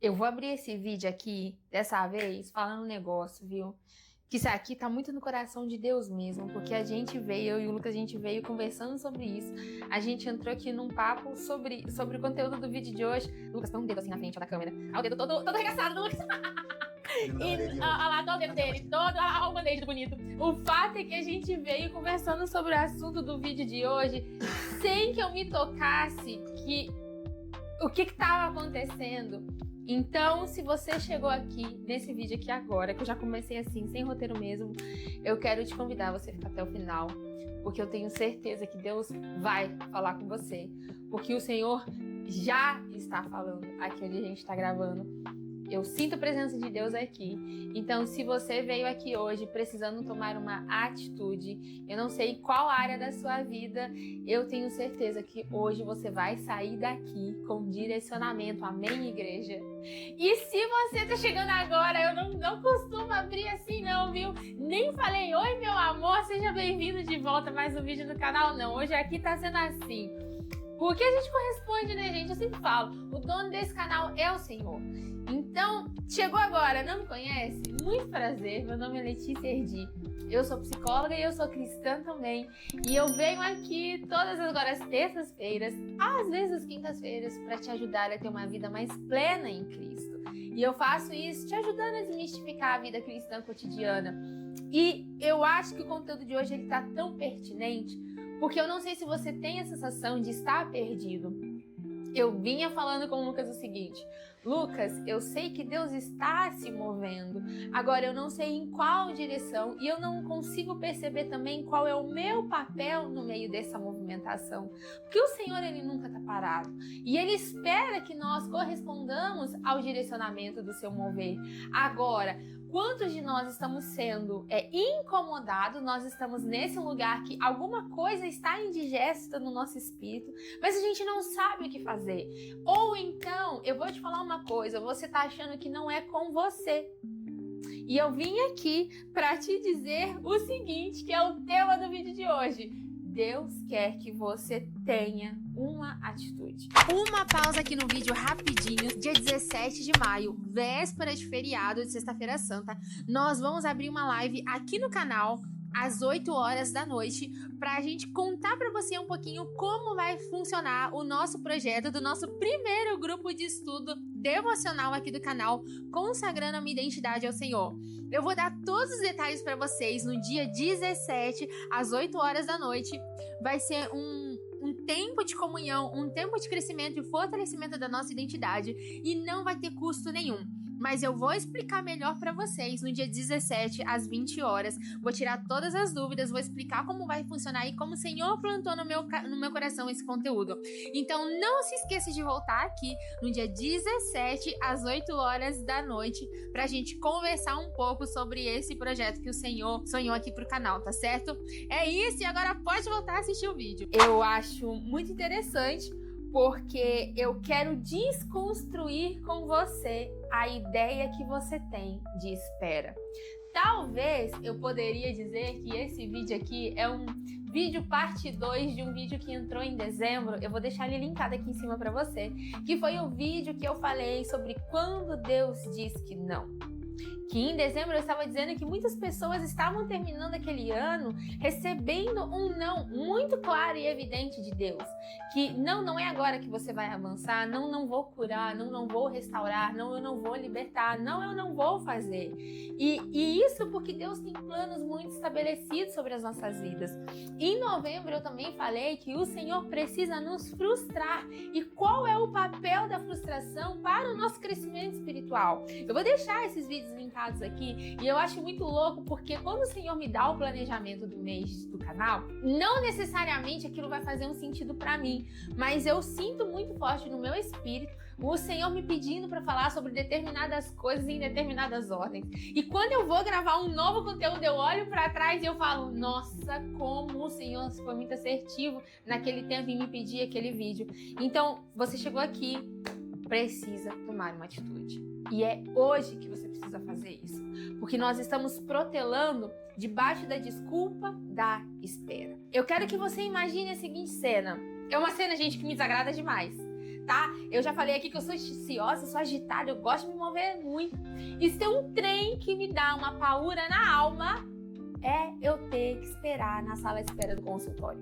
Eu vou abrir esse vídeo aqui, dessa vez, falando um negócio, viu? Que isso aqui tá muito no coração de Deus mesmo, porque a gente veio, eu e o Lucas, a gente veio conversando sobre isso. A gente entrou aqui num papo sobre o conteúdo do vídeo de hoje. Lucas, põe um dedo assim na frente ó, da câmera. Ah, o dedo todo arregaçado do Lucas. Olha lá, tá o dedo dele, olha o band-aid bonito. O fato é que a gente veio conversando sobre o assunto do vídeo de hoje, sem que eu me tocasse o que estava acontecendo. Então, se você chegou aqui, nesse vídeo aqui agora, que eu já comecei assim, sem roteiro mesmo, eu quero te convidar a você ficar até o final, porque eu tenho certeza que Deus vai falar com você, porque o Senhor já está falando aqui onde a gente está gravando. Eu sinto a presença de Deus aqui. Então, se você veio aqui hoje precisando tomar uma atitude, eu não sei qual área da sua vida, eu tenho certeza que hoje você vai sair daqui com direcionamento. Amém, igreja? E se você tá chegando agora, eu não costumo abrir assim não, viu? Nem falei, oi meu amor, seja bem-vindo de volta a mais um vídeo no canal, não. Hoje aqui tá sendo assim. Porque a gente corresponde, né, gente? Eu sempre falo, o dono desse canal é o Senhor. Então, chegou agora, não me conhece? Muito prazer, meu nome é Letícia Erdi. Eu sou psicóloga e eu sou cristã também. E eu venho aqui todas agora as terças-feiras, às vezes as quintas-feiras, para te ajudar a ter uma vida mais plena em Cristo. E eu faço isso te ajudando a desmistificar a vida cristã cotidiana. E eu acho que o conteúdo de hoje ele tá tão pertinente, porque eu não sei se você tem a sensação de estar perdido. Eu vinha falando com o Lucas o seguinte: Lucas, eu sei que Deus está se movendo, agora eu não sei em qual direção e eu não consigo perceber também qual é o meu papel no meio dessa movimentação. Porque o Senhor, ele nunca está parado e ele espera que nós correspondamos ao direcionamento do seu mover. Agora, quantos de nós estamos sendo incomodados, nós estamos nesse lugar que alguma coisa está indigesta no nosso espírito, mas a gente não sabe o que fazer. Ou então, eu vou te falar uma coisa, você está achando que não é com você. E eu vim aqui para te dizer o seguinte, que é o tema do vídeo de hoje. Deus quer que você tenha uma atitude. Uma pausa aqui no vídeo rapidinho. Dia 17 de maio, véspera de feriado de Sexta-feira Santa, nós vamos abrir uma live aqui no canal às 8 horas da noite pra gente contar pra você um pouquinho como vai funcionar o nosso projeto do nosso primeiro grupo de estudo devocional aqui do canal, consagrando a minha identidade ao Senhor. Eu vou dar todos os detalhes pra vocês no dia 17 às 8 horas da noite. Vai ser um tempo de comunhão, um tempo de crescimento e fortalecimento da nossa identidade e não vai ter custo nenhum. Mas eu vou explicar melhor para vocês no dia 17 às 20 horas. Vou tirar todas as dúvidas, vou explicar como vai funcionar e como o Senhor plantou no meu coração esse conteúdo. Então não se esqueça de voltar aqui no dia 17 às 8 horas da noite pra gente conversar um pouco sobre esse projeto que o Senhor sonhou aqui pro canal, tá certo? É isso, e agora pode voltar a assistir o vídeo. Eu acho muito interessante porque eu quero desconstruir com você a ideia que você tem de espera. Talvez eu poderia dizer que esse vídeo aqui é um vídeo parte 2 de um vídeo que entrou em dezembro. Eu vou deixar ele linkado aqui em cima para você, que foi o vídeo que eu falei sobre quando Deus diz que não. Que em dezembro eu estava dizendo que muitas pessoas estavam terminando aquele ano recebendo um não muito claro e evidente de Deus. Que não é agora que você vai avançar, não vou curar, não vou restaurar, eu não vou libertar, eu não vou fazer. E isso porque Deus tem planos muito estabelecidos sobre as nossas vidas. Em novembro eu também falei que o Senhor precisa nos frustrar. E qual é o papel da frustração para o nosso crescimento espiritual? Eu vou deixar esses vídeos linkados aqui e eu acho muito louco porque quando o Senhor me dá o planejamento do mês do canal, não necessariamente aquilo vai fazer um sentido para mim, mas eu sinto muito forte no meu espírito o Senhor me pedindo para falar sobre determinadas coisas em determinadas ordens. E quando eu vou gravar um novo conteúdo, eu olho para trás e eu falo, nossa, como o Senhor foi muito assertivo naquele tempo em me pedir aquele vídeo. Então, você chegou aqui, precisa tomar uma atitude. E é hoje que você precisa fazer isso. Porque nós estamos protelando debaixo da desculpa da espera. Eu quero que você imagine a seguinte cena. É uma cena, gente, que me desagrada demais. agitar. Eu já falei aqui que eu sou ansiosa, sou agitada, eu gosto de me mover muito. E se tem um trem que me dá uma paura na alma, é eu ter que esperar na sala de espera do consultório.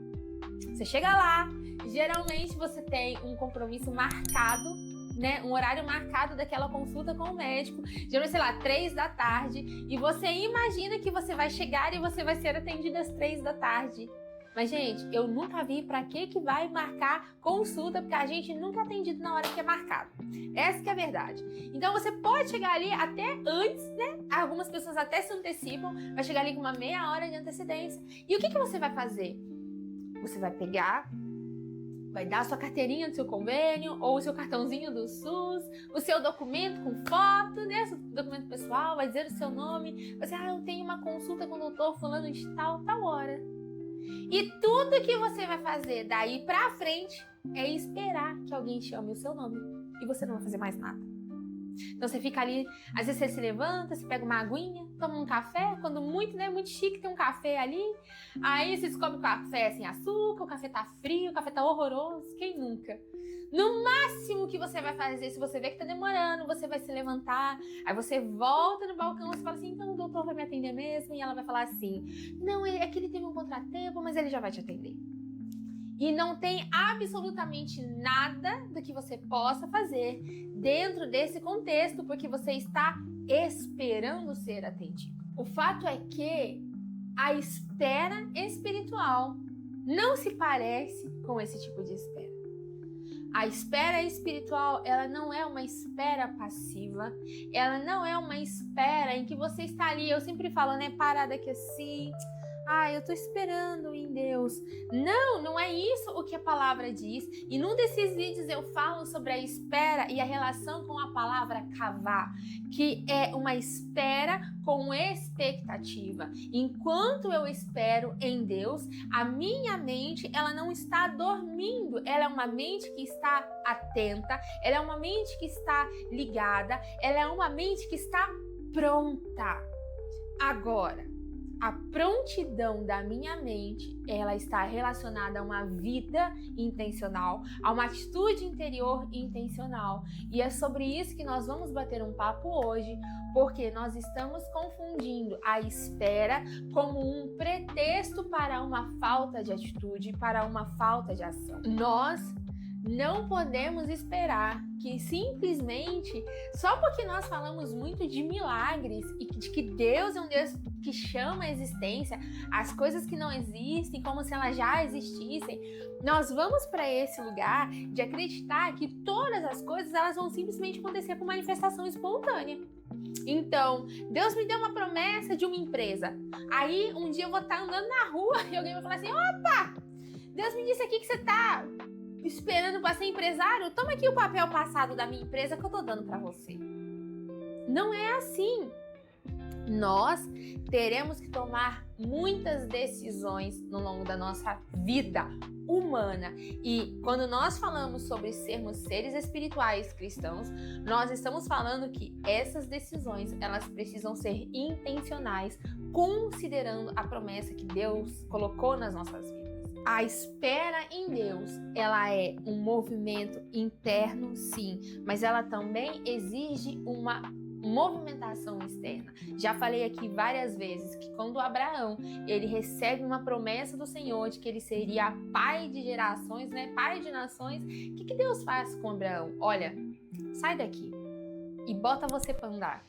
Você chega lá, geralmente você tem um compromisso marcado, né, um horário marcado daquela consulta com o médico, geralmente, sei lá, 3 da tarde, e você imagina que você vai chegar e você vai ser atendida às 3 da tarde. Mas, gente, eu nunca vi pra que vai marcar consulta, porque a gente nunca é atendido na hora que é marcado. Essa que é a verdade. Então, você pode chegar ali até antes, né? Algumas pessoas até se antecipam, vai chegar ali com uma meia hora de antecedência. E o que você vai fazer? Você vai pegar, vai dar a sua carteirinha do seu convênio, ou o seu cartãozinho do SUS, o seu documento com foto, né? Seu documento pessoal, vai dizer o seu nome. Você, eu tenho uma consulta com o doutor fulano de tal hora. E tudo que você vai fazer daí pra frente é esperar que alguém chame o seu nome. E você não vai fazer mais nada. Então você fica ali, às vezes você se levanta, você pega uma aguinha, toma um café, quando muito, né, muito chique, tem um café ali. Aí você descobre que o café é sem açúcar, o café tá frio, o café tá horroroso, quem nunca? No máximo que você vai fazer, se você vê que tá demorando, você vai se levantar, aí você volta no balcão, você fala assim, então o doutor vai me atender mesmo? E ela vai falar assim, não, é que ele teve um contratempo, mas ele já vai te atender. E não tem absolutamente nada do que você possa fazer dentro desse contexto, porque você está esperando ser atendido. O fato é que a espera espiritual não se parece com esse tipo de espera. A espera espiritual, ela não é uma espera passiva, ela não é uma espera em que você está ali, eu sempre falo, né, parada aqui assim, eu tô esperando em Deus. Não é isso o que a palavra diz. E num desses vídeos eu falo sobre a espera e a relação com a palavra kavá, que é uma espera com expectativa. Enquanto eu espero em Deus, a minha mente, ela não está dormindo. Ela é uma mente que está atenta, ela é uma mente que está ligada, ela é uma mente que está pronta. Agora, a prontidão da minha mente, ela está relacionada a uma vida intencional, a uma atitude interior intencional. E é sobre isso que nós vamos bater um papo hoje, porque nós estamos confundindo a espera como um pretexto para uma falta de atitude, para uma falta de ação. Nós não podemos esperar que simplesmente, só porque nós falamos muito de milagres e de que Deus é um Deus que chama a existência as coisas que não existem como se elas já existissem, nós vamos para esse lugar de acreditar que todas as coisas elas vão simplesmente acontecer por manifestação espontânea. Então, Deus me deu uma promessa de uma empresa. Aí, um dia eu vou estar andando na rua e alguém vai falar assim, opa, Deus me disse aqui que você tá esperando para ser empresário, toma aqui o papel passado da minha empresa que eu tô dando para você. Não é assim. Nós teremos que tomar muitas decisões no longo da nossa vida humana. E quando nós falamos sobre sermos seres espirituais cristãos, nós estamos falando que essas decisões, elas precisam ser intencionais, considerando a promessa que Deus colocou nas nossas vidas. A espera em Deus, ela é um movimento interno, sim, mas ela também exige uma movimentação externa. Já falei aqui várias vezes que quando Abraão, ele recebe uma promessa do Senhor de que ele seria pai de gerações, né, pai de nações, o que Deus faz com Abraão? Olha, sai daqui e bota você para andar.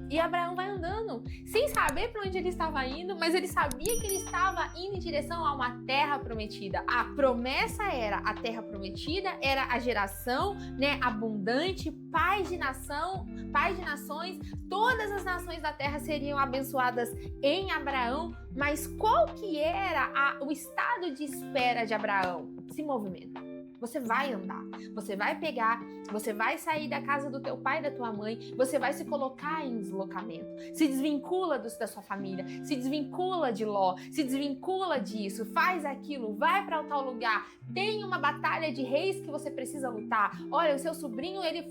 E Abraão vai andando, sem saber para onde ele estava indo, mas ele sabia que ele estava indo em direção a uma terra prometida. A promessa era a terra prometida, era a geração, né, abundante, pai de nação, pai de nações, todas as nações da terra seriam abençoadas em Abraão, mas qual que era o estado de espera de Abraão? Se movimenta. Você vai andar, você vai pegar, você vai sair da casa do teu pai e da tua mãe, você vai se colocar em deslocamento. Se desvincula da sua família, se desvincula de Ló, se desvincula disso, faz aquilo, vai para tal lugar. Tem uma batalha de reis que você precisa lutar. Olha, o seu sobrinho ele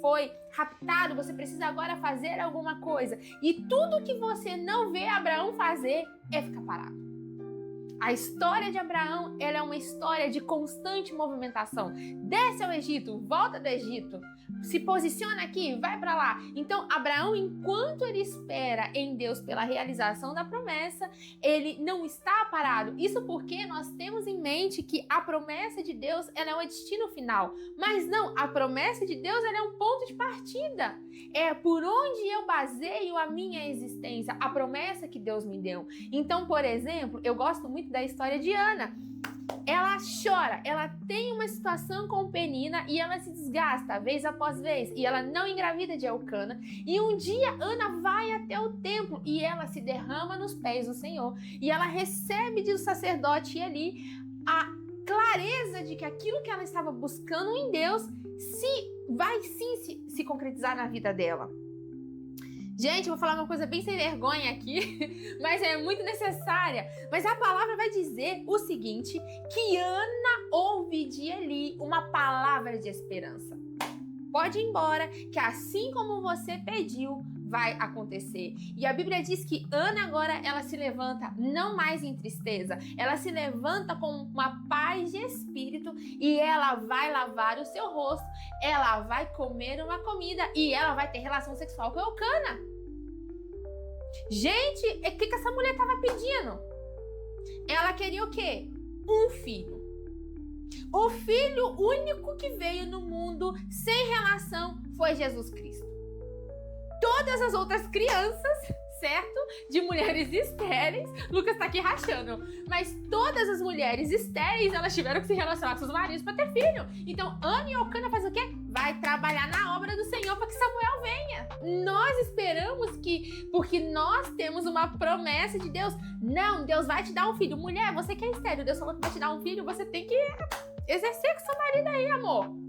foi raptado, você precisa agora fazer alguma coisa. E tudo que você não vê Abraão fazer é ficar parado. A história de Abraão, ela é uma história de constante movimentação. Desce ao Egito, volta do Egito, se posiciona aqui, vai para lá. Então, Abraão, enquanto ele espera em Deus pela realização da promessa, ele não está parado. Isso porque nós temos em mente que a promessa de Deus, ela é um destino final. Mas não, a promessa de Deus, ela é um ponto de partida. É por onde eu baseio a minha existência, a promessa que Deus me deu. Então, por exemplo, eu gosto muito da história de Ana. Ela chora, ela tem uma situação com Penina e ela se desgasta vez após vez e ela não engravida de Elcana. E um dia Ana vai até o templo e ela se derrama nos pés do Senhor e ela recebe do sacerdote ali a clareza de que aquilo que ela estava buscando em Deus vai se concretizar na vida dela. Gente, eu vou falar uma coisa bem sem vergonha aqui, mas é muito necessária. Mas a palavra vai dizer o seguinte, que Ana ouve de Eli uma palavra de esperança. Pode ir embora, que assim como você pediu, vai acontecer. E a Bíblia diz que Ana agora, ela se levanta não mais em tristeza, ela se levanta com uma paz de espírito e ela vai lavar o seu rosto, ela vai comer uma comida e ela vai ter relação sexual com Elcana. Gente, o que essa mulher estava pedindo? Ela queria o quê? Um filho. O filho único que veio no mundo sem relação foi Jesus Cristo. Todas as outras crianças, certo? De mulheres estéreis, Lucas tá aqui rachando, mas todas as mulheres estéreis, elas tiveram que se relacionar com seus maridos para ter filho. Então, Ana e Elcana faz o quê? Vai trabalhar na obra do Senhor para que Samuel venha. Nós esperamos que, porque nós temos uma promessa de Deus, não, Deus vai te dar um filho. Mulher, você que é estéril, Deus falou que vai te dar um filho, você tem que exercer com seu marido aí, amor.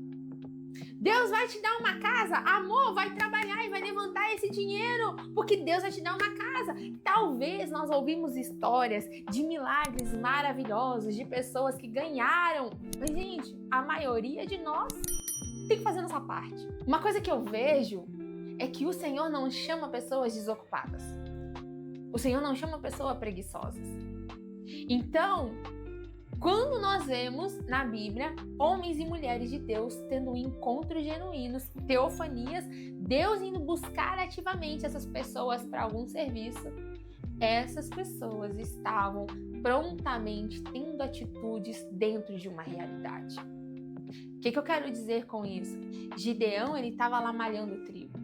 Deus vai te dar uma casa, amor, vai trabalhar e vai levantar esse dinheiro, porque Deus vai te dar uma casa. Talvez nós ouvimos histórias de milagres maravilhosos, de pessoas que ganharam. Mas, gente, a maioria de nós tem que fazer nossa parte. Uma coisa que eu vejo é que o Senhor não chama pessoas desocupadas. O Senhor não chama pessoas preguiçosas. Então, quando nós vemos na Bíblia homens e mulheres de Deus tendo encontros genuínos, teofanias, Deus indo buscar ativamente essas pessoas para algum serviço, essas pessoas estavam prontamente tendo atitudes dentro de uma realidade. O que eu quero dizer com isso? Gideão, ele estava lá malhando o trigo.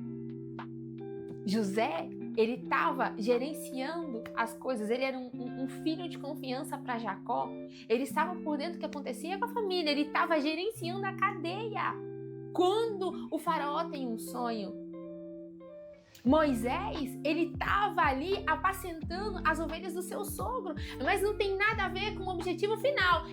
José, ele estava gerenciando as coisas, ele era um filho de confiança para Jacó, ele estava por dentro do que acontecia com a família, ele estava gerenciando a cadeia. Quando o faraó tem um sonho, Moisés, ele estava ali apacentando as ovelhas do seu sogro, mas não tem nada a ver com o objetivo final.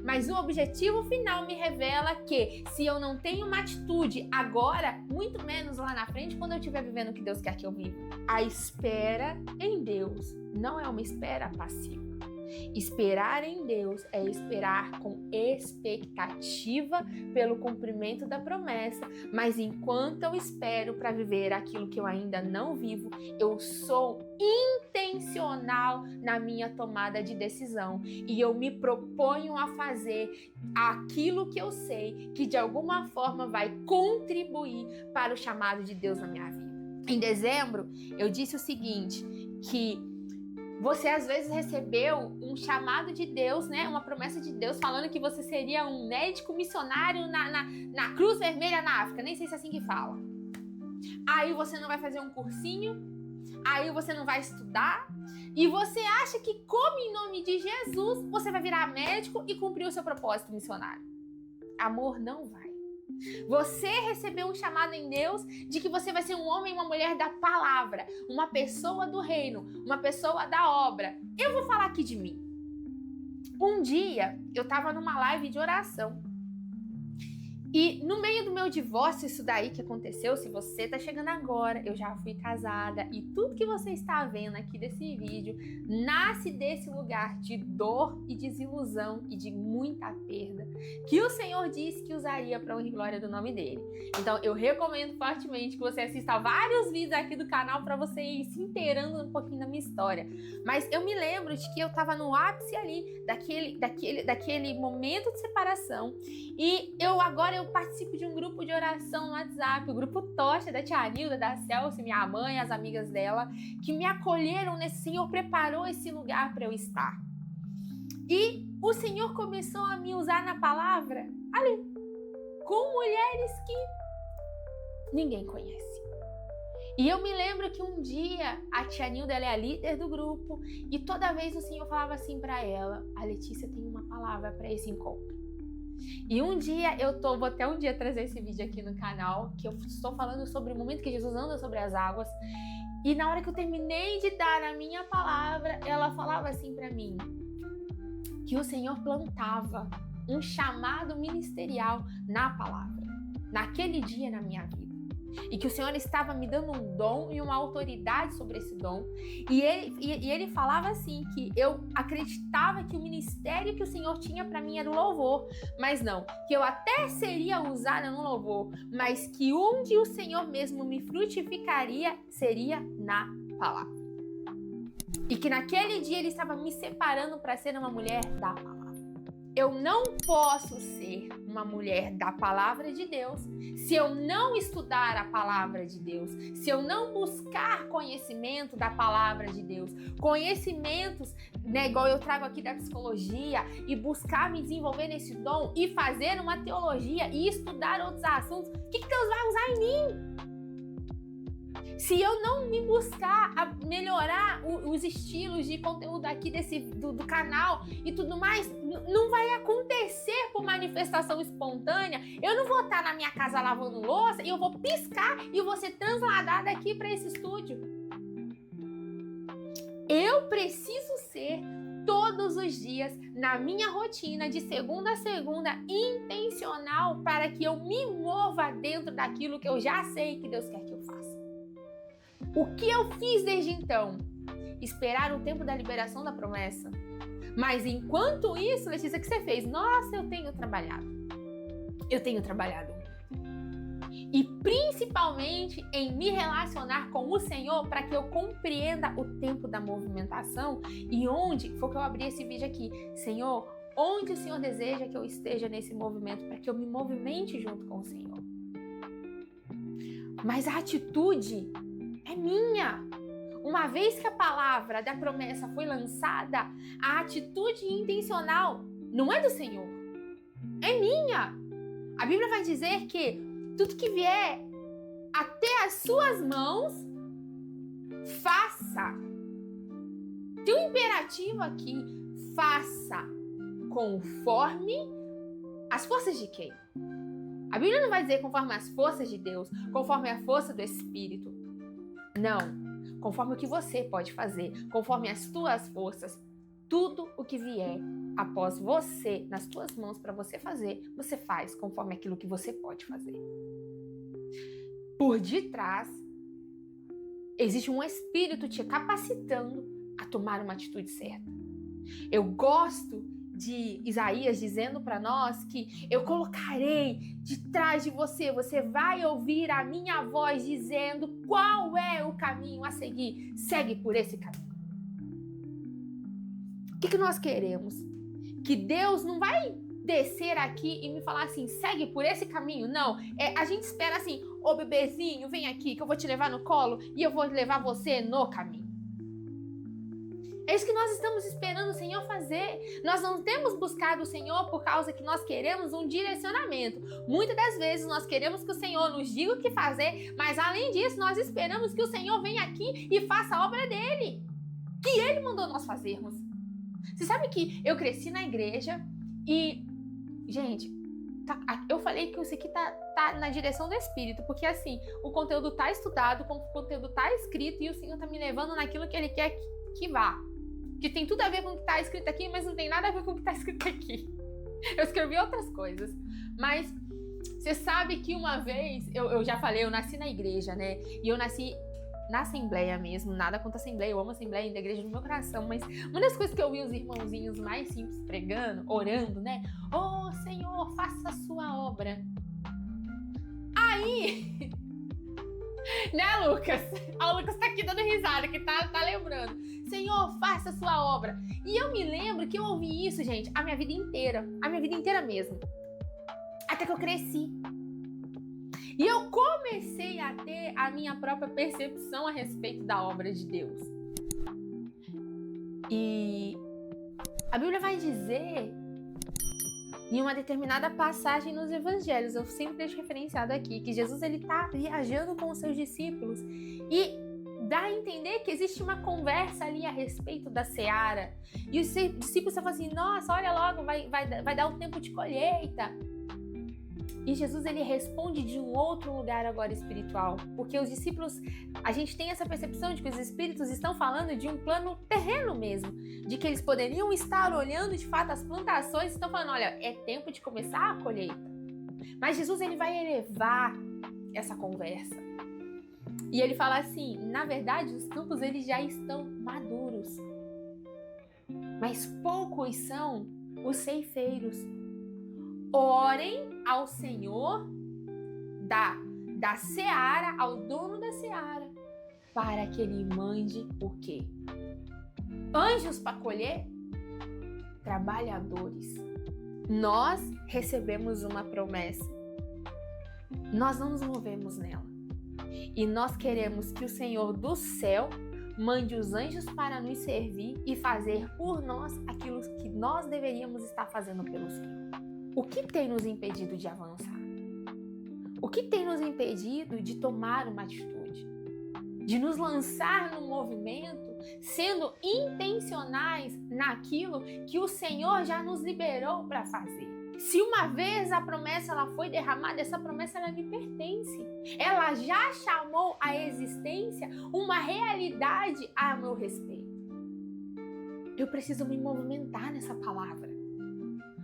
Mas o objetivo final me revela que se eu não tenho uma atitude agora, muito menos lá na frente, quando eu estiver vivendo o que Deus quer que eu viva. A espera em Deus não é uma espera passiva. Esperar em Deus é esperar com expectativa pelo cumprimento da promessa, mas enquanto eu espero para viver aquilo que eu ainda não vivo, eu sou intencional na minha tomada de decisão e eu me proponho a fazer aquilo que eu sei que de alguma forma vai contribuir para o chamado de Deus na minha vida. Em dezembro, eu disse o seguinte, que você às vezes recebeu um chamado de Deus, né? Uma promessa de Deus falando que você seria um médico missionário na Cruz Vermelha na África. Nem sei se é assim que fala. Aí você não vai fazer um cursinho, aí você não vai estudar e você acha que, como em nome de Jesus, você vai virar médico e cumprir o seu propósito missionário. Amor, não vai. Você recebeu um chamado em Deus de que você vai ser um homem e uma mulher da palavra, uma pessoa do reino, uma pessoa da obra. Eu vou falar aqui de mim. Um dia eu estava numa live de oração E no meio do meu divórcio, isso daí que aconteceu, se você tá chegando agora, eu já fui casada e tudo que você está vendo aqui desse vídeo nasce desse lugar de dor e desilusão e de muita perda que o Senhor disse que usaria para honra e glória do nome dele. Então eu recomendo fortemente que você assista vários vídeos aqui do canal para você ir se inteirando um pouquinho da minha história. Mas eu me lembro de que eu tava no ápice ali daquele momento de separação e eu participo de um grupo de oração no WhatsApp, o grupo Tocha, da tia Nilda, da Celso, minha mãe, as amigas dela, que me acolheram nesse Senhor, preparou esse lugar para eu estar. E o Senhor começou a me usar na palavra, ali, com mulheres que ninguém conhece. E eu me lembro que um dia a tia Nilda, ela é a líder do grupo, e toda vez o Senhor falava assim para ela: a Letícia tem uma palavra para esse encontro. E um dia vou até um dia trazer esse vídeo aqui no canal, que eu estou falando sobre o momento que Jesus anda sobre as águas. E na hora que eu terminei de dar a minha palavra, ela falava assim para mim, que o Senhor plantava um chamado ministerial na palavra, naquele dia na minha vida. E que o Senhor estava me dando um dom e uma autoridade sobre esse dom. E ele falava assim, que eu acreditava que o ministério que o Senhor tinha para mim era o louvor. Mas não, que eu até seria usada no louvor, mas que onde o Senhor mesmo me frutificaria seria na palavra. E que naquele dia ele estava me separando para ser uma mulher da palavra. Eu não posso ser uma mulher da palavra de Deus se eu não estudar a palavra de Deus, se eu não buscar conhecimento da palavra de Deus, conhecimentos, né, igual eu trago aqui da psicologia, e buscar me desenvolver nesse dom e fazer uma teologia e estudar outros assuntos. O que Deus vai usar em mim? Se eu não me buscar a melhorar os estilos de conteúdo aqui do canal e tudo mais, não vai acontecer por manifestação espontânea. Eu não vou estar na minha casa lavando louça e eu vou piscar e eu vou ser transladada aqui para esse estúdio. Eu preciso ser todos os dias, na minha rotina, de segunda a segunda, intencional, para que eu me mova dentro daquilo que eu já sei que Deus quer que eu faça. O que eu fiz desde então? Esperar o tempo da liberação da promessa. Mas enquanto isso, Letícia, o que você fez? Nossa, eu tenho trabalhado. Eu tenho trabalhado muito. E principalmente em me relacionar com o Senhor para que eu compreenda o tempo da movimentação e onde, foi que eu abri esse vídeo aqui, Senhor, onde o Senhor deseja que eu esteja nesse movimento para que eu me movimente junto com o Senhor. Mas a atitude é minha. Uma vez que a palavra da promessa foi lançada, a atitude intencional não é do Senhor, é minha. A Bíblia vai dizer que tudo que vier até as suas mãos, faça. Tem um imperativo aqui, faça conforme as forças de quem? A Bíblia não vai dizer conforme as forças de Deus, conforme a força do Espírito. Não, conforme o que você pode fazer, conforme as tuas forças, tudo o que vier após você, nas tuas mãos para você fazer, você faz conforme aquilo que você pode fazer. Por detrás, existe um espírito te capacitando a tomar uma atitude certa. Eu gosto de Isaías dizendo para nós que eu colocarei de trás de você, você vai ouvir a minha voz dizendo qual é o caminho a seguir, segue por esse caminho. O que nós queremos? Que Deus não vai descer aqui e me falar assim, segue por esse caminho, não, a gente espera assim, ô bebezinho, vem aqui que eu vou te levar no colo e eu vou levar você no caminho. É isso que nós estamos esperando o Senhor fazer. Nós não temos buscado o Senhor por causa que nós queremos um direcionamento. Muitas das vezes nós queremos que o Senhor nos diga o que fazer, mas além disso nós esperamos que o Senhor venha aqui e faça a obra dele, que ele mandou nós fazermos. Você sabe que eu cresci na igreja e, gente, eu falei que isso aqui tá na direção do Espírito, porque assim, o conteúdo tá estudado, o conteúdo tá escrito e o Senhor tá me levando naquilo que ele quer que vá. Que tem tudo a ver com o que está escrito aqui, mas não tem nada a ver com o que está escrito aqui. Eu escrevi outras coisas. Mas Você sabe que uma vez, eu já falei, eu nasci na igreja, né? E eu nasci na Assembleia mesmo, nada contra a Assembleia, eu amo a Assembleia da igreja no meu coração, mas uma das coisas que eu vi os irmãozinhos mais simples pregando, orando, né? Oh, Senhor, faça a sua obra. Aí, né, Lucas? O Lucas tá aqui dando risada, que tá lembrando. Senhor, faça a sua obra. E eu me lembro que eu ouvi isso, gente, a minha vida inteira mesmo. Até que eu cresci. E eu comecei a ter a minha própria percepção a respeito da obra de Deus. E a Bíblia vai dizer, em uma determinada passagem nos evangelhos, eu sempre deixo referenciado aqui, que Jesus ele tá viajando com os seus discípulos e dá a entender que existe uma conversa ali a respeito da seara. E os discípulos falam assim, nossa, olha logo, vai dar um tempo de colheita. E Jesus ele responde de um outro lugar agora espiritual, porque os discípulos, a gente tem essa percepção de que os espíritos estão falando de um plano terreno mesmo, de que eles poderiam estar olhando de fato as plantações e estão falando, olha, é tempo de começar a colheita. Mas Jesus ele vai elevar essa conversa. E ele fala assim, na verdade os campos eles já estão maduros, mas poucos são os ceifeiros. Orem ao Senhor da seara, ao dono da seara, para que ele mande o quê? Anjos para colher? Trabalhadores. Nós recebemos uma promessa. Nós não nos movemos nela. E nós queremos que o Senhor do céu mande os anjos para nos servir e fazer por nós aquilo que nós deveríamos estar fazendo pelo Senhor. O que tem nos impedido de avançar? O que tem nos impedido de tomar uma atitude? De nos lançar no movimento, sendo intencionais naquilo que o Senhor já nos liberou para fazer. Se uma vez a promessa ela foi derramada, essa promessa ela me pertence. Ela já chamou à existência uma realidade a meu respeito. Eu preciso me movimentar nessa palavra.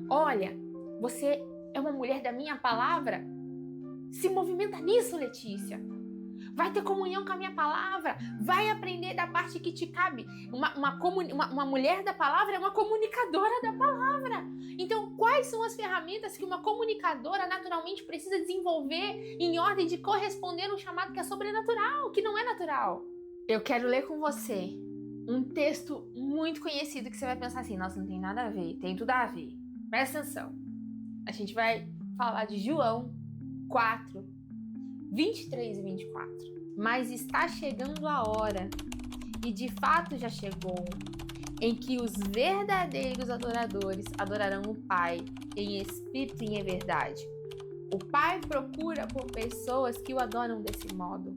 Olha, você é uma mulher da minha palavra? Se movimenta nisso, Letícia. Vai ter comunhão com a minha palavra. Vai aprender da parte que te cabe. Uma mulher da palavra é uma comunicadora da palavra. Então, quais são as ferramentas que uma comunicadora naturalmente precisa desenvolver em ordem de corresponder a um chamado que é sobrenatural, que não é natural? Eu quero ler com você um texto muito conhecido que você vai pensar assim, nossa, não tem nada a ver. Tem tudo a ver. Presta atenção. A gente vai falar de João 4, 23 e 24. Mas está chegando a hora, e de fato já chegou, em que os verdadeiros adoradores adorarão o Pai em espírito e em verdade. O Pai procura por pessoas que o adoram desse modo,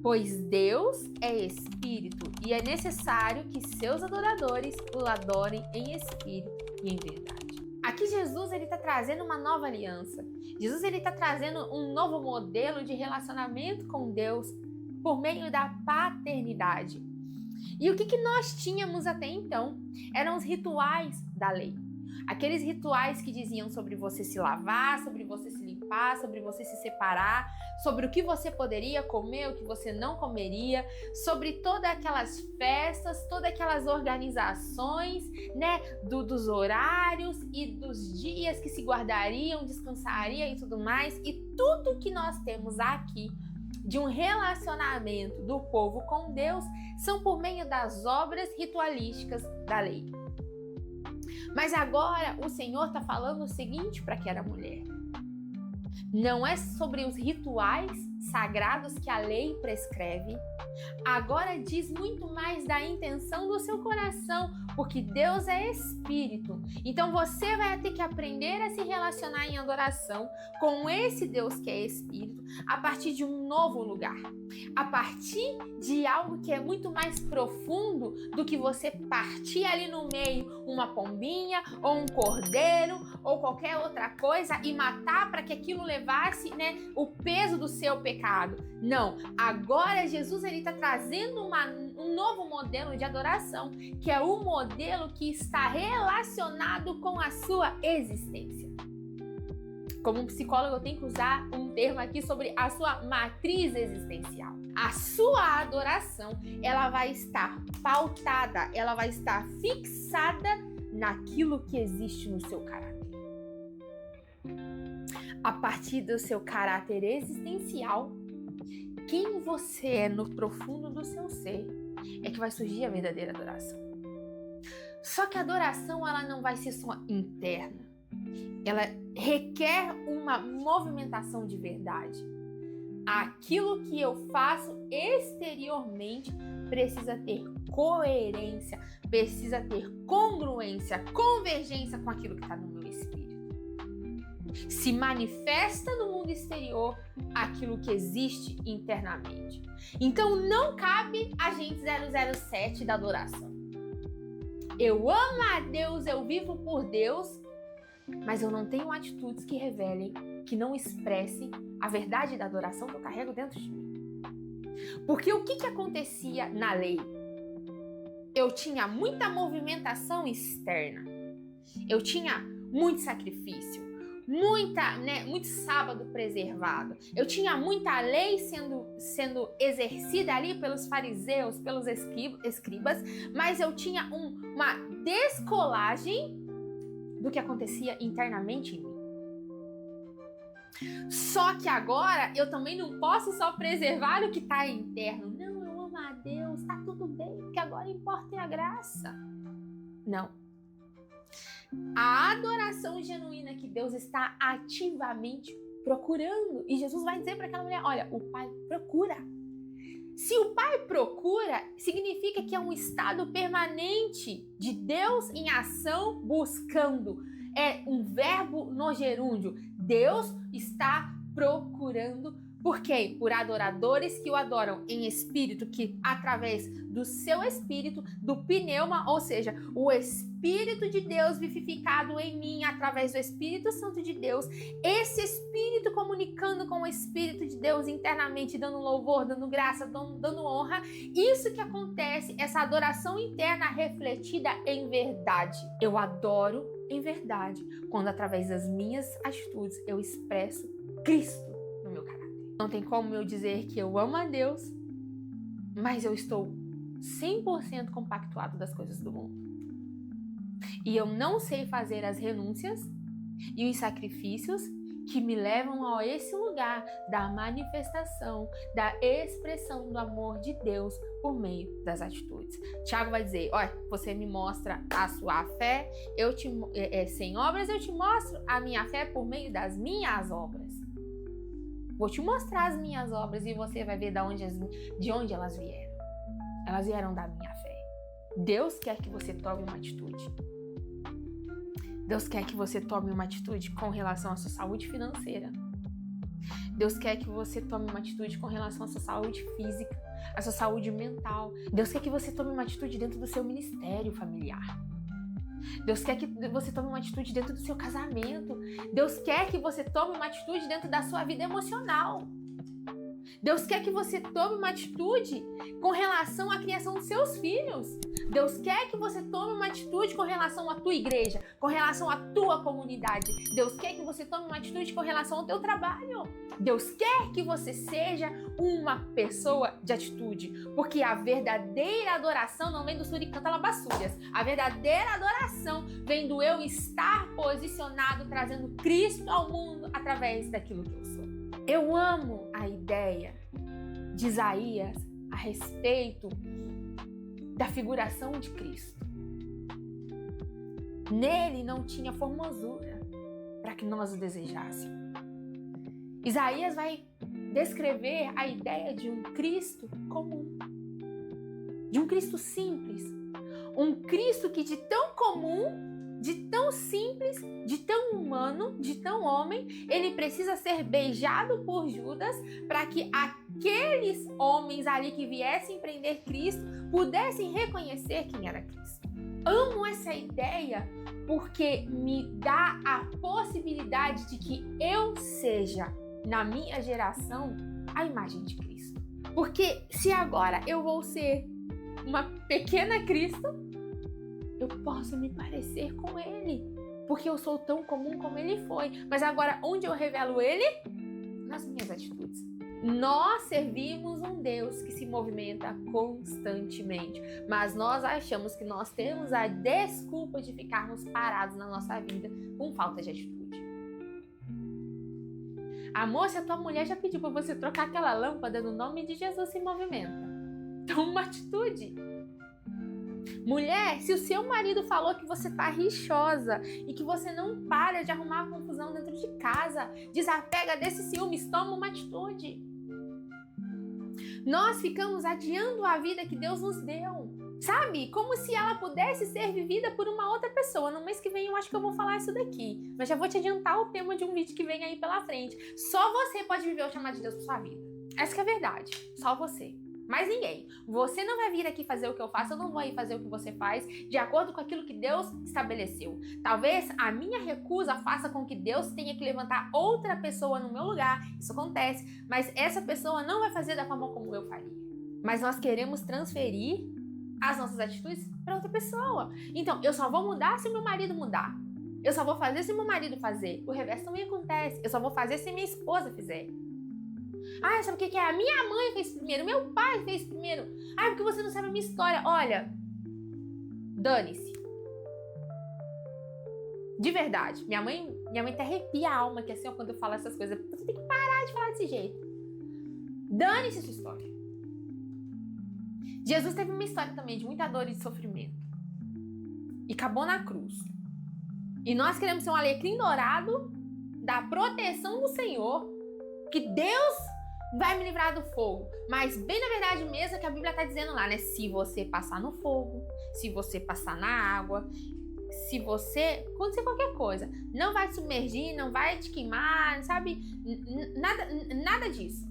pois Deus é espírito e é necessário que seus adoradores o adorem em espírito e em verdade. Aqui Jesus ele está trazendo uma nova aliança. Jesus ele está trazendo um novo modelo de relacionamento com Deus por meio da paternidade. E o que nós tínhamos até então eram os rituais da lei. Aqueles rituais que diziam sobre você se lavar, sobre você se limpar, sobre você se separar, sobre o que você poderia comer, o que você não comeria, sobre todas aquelas festas, todas aquelas organizações, né, dos horários e dos dias que se guardariam, descansaria e tudo mais. E tudo que nós temos aqui de um relacionamento do povo com Deus são por meio das obras ritualísticas da lei. Mas agora o Senhor está falando o seguinte para aquela mulher. Não é sobre os rituais sagrados que a lei prescreve. Agora diz muito mais da intenção do seu coração, porque Deus é espírito. Então você vai ter que aprender a se relacionar em adoração com esse Deus que é espírito a partir de um novo lugar. A partir de algo que é muito mais profundo do que você partir ali no meio uma pombinha ou um cordeiro ou qualquer outra coisa e matar para que aquilo levasse, né, o peso do seu pecado. Não, agora Jesus ele está trazendo um novo modelo de adoração, que é o modelo que está relacionado com a sua existência. Como um psicólogo, eu tenho que usar um termo aqui sobre a sua matriz existencial. A sua adoração, ela vai estar pautada, ela vai estar fixada naquilo que existe no seu caráter. A partir do seu caráter existencial, quem você é no profundo do seu ser, é que vai surgir a verdadeira adoração. Só que a adoração, ela não vai ser só interna. Ela requer uma movimentação de verdade. Aquilo que eu faço exteriormente precisa ter coerência, precisa ter congruência, convergência com aquilo que está no meu espírito. Se manifesta no mundo exterior aquilo que existe internamente. Então não cabe agente 007 da adoração. Eu amo a Deus, eu vivo por Deus, mas eu não tenho atitudes que revelem, que não expressem a verdade da adoração que eu carrego dentro de mim. Porque o que acontecia na lei? Eu tinha muita movimentação externa. Eu tinha muito sacrifício, muito sábado preservado. Eu tinha muita lei sendo exercida ali pelos fariseus, pelos escribas, mas eu tinha uma descolagem do que acontecia internamente em mim. Só que agora eu também não posso só preservar o que está interno. Não, eu amo a Deus, tá tudo bem, porque agora importa é a graça. Não. A adoração genuína que Deus está ativamente procurando. E Jesus vai dizer para aquela mulher, olha, o Pai procura. Se o Pai procura, significa que é um estado permanente de Deus em ação buscando. É um verbo no gerúndio. Deus está procurando. Por quê? Por adoradores que o adoram em espírito, que através do seu espírito, do pneuma, ou seja, o Espírito de Deus vivificado em mim, através do Espírito Santo de Deus, esse Espírito comunicando com o Espírito de Deus internamente, dando louvor, dando graça, dando honra, isso que acontece, essa adoração interna refletida em verdade. Eu adoro em verdade, quando através das minhas atitudes eu expresso Cristo no meu caráter. Não tem como eu dizer que eu amo a Deus, mas eu estou 100% compactuado das coisas do mundo. E eu não sei fazer as renúncias e os sacrifícios que me levam a esse lugar da manifestação, da expressão do amor de Deus por meio das atitudes. Tiago vai dizer, olha, você me mostra a sua fé, sem obras eu te mostro a minha fé por meio das minhas obras. Vou te mostrar as minhas obras e você vai ver de onde elas vieram. Elas vieram da minha fé. Deus quer que você tome uma atitude. Deus quer que você tome uma atitude com relação à sua saúde financeira. Deus quer que você tome uma atitude com relação à sua saúde física, à sua saúde mental. Deus quer que você tome uma atitude dentro do seu ministério familiar. Deus quer que você tome uma atitude dentro do seu casamento. Deus quer que você tome uma atitude dentro da sua vida emocional. Deus quer que você tome uma atitude com relação à criação dos seus filhos. Deus quer que você tome uma atitude com relação à tua igreja, com relação à tua comunidade. Deus quer que você tome uma atitude com relação ao teu trabalho. Deus quer que você seja uma pessoa de atitude, porque a verdadeira adoração não vem do suricanta labassúrias. A verdadeira adoração vem do eu estar posicionado, trazendo Cristo ao mundo através daquilo que eu sou. Eu amo a ideia de Isaías a respeito da figuração de Cristo. Nele não tinha formosura para que nós o desejássemos. Isaías vai descrever a ideia de um Cristo comum, de um Cristo simples, um Cristo que de tão comum, de tão simples, de tão humano, de tão homem, ele precisa ser beijado por Judas para que aqueles homens ali que viessem prender Cristo pudessem reconhecer quem era Cristo. Amo essa ideia porque me dá a possibilidade de que eu seja, na minha geração, a imagem de Cristo. Porque se agora eu vou ser uma pequena Cristo, eu posso me parecer com Ele. porque eu sou tão comum como ele foi. Mas agora, onde eu revelo ele? Nas minhas atitudes. Nós servimos um Deus que se movimenta constantemente, mas nós achamos que nós temos a desculpa de ficarmos parados na nossa vida com falta de atitude. Amor, se a tua mulher já pediu para você trocar aquela lâmpada, no nome de Jesus se movimenta. Toma uma atitude. Mulher, se o seu marido falou que você tá rixosa e que você não para de arrumar confusão dentro de casa, desapega desses ciúmes, toma uma atitude. Nós ficamos adiando a vida que Deus nos deu, sabe? Como se ela pudesse ser vivida por uma outra pessoa. No mês que vem eu acho que eu vou falar isso daqui, mas já vou te adiantar o tema de um vídeo que vem aí pela frente. Só você pode viver o chamado de Deus para sua vida. Essa que é a verdade, só você. Mais ninguém. Você não vai vir aqui fazer o que eu faço, eu não vou ir fazer o que você faz, de acordo com aquilo que Deus estabeleceu. Talvez a minha recusa faça com que Deus tenha que levantar outra pessoa no meu lugar. Isso acontece, mas essa pessoa não vai fazer da forma como eu faria. Mas nós queremos transferir as nossas atitudes para outra pessoa. Então, eu só vou mudar se meu marido mudar. Eu só vou fazer se meu marido fazer. O reverso também acontece. Eu só vou fazer se minha esposa fizer. Ah, sabe o que é? A minha mãe fez primeiro, meu pai fez primeiro. Ah, porque você não sabe a minha história. Olha, dane-se. De verdade, minha mãe até arrepia a alma que assim, ó, quando eu falo essas coisas. Você tem que parar de falar desse jeito. Dane-se sua história. Jesus teve uma história também de muita dor e de sofrimento. E acabou na cruz. E nós queremos ser um alecrim dourado da proteção do Senhor, que Deus vai me livrar do fogo. Mas bem na verdade mesmo que a Bíblia está dizendo lá, né? Se você passar no fogo, se você passar na água, se você acontecer qualquer coisa, não vai te submergir, não vai te queimar, sabe? Nada disso.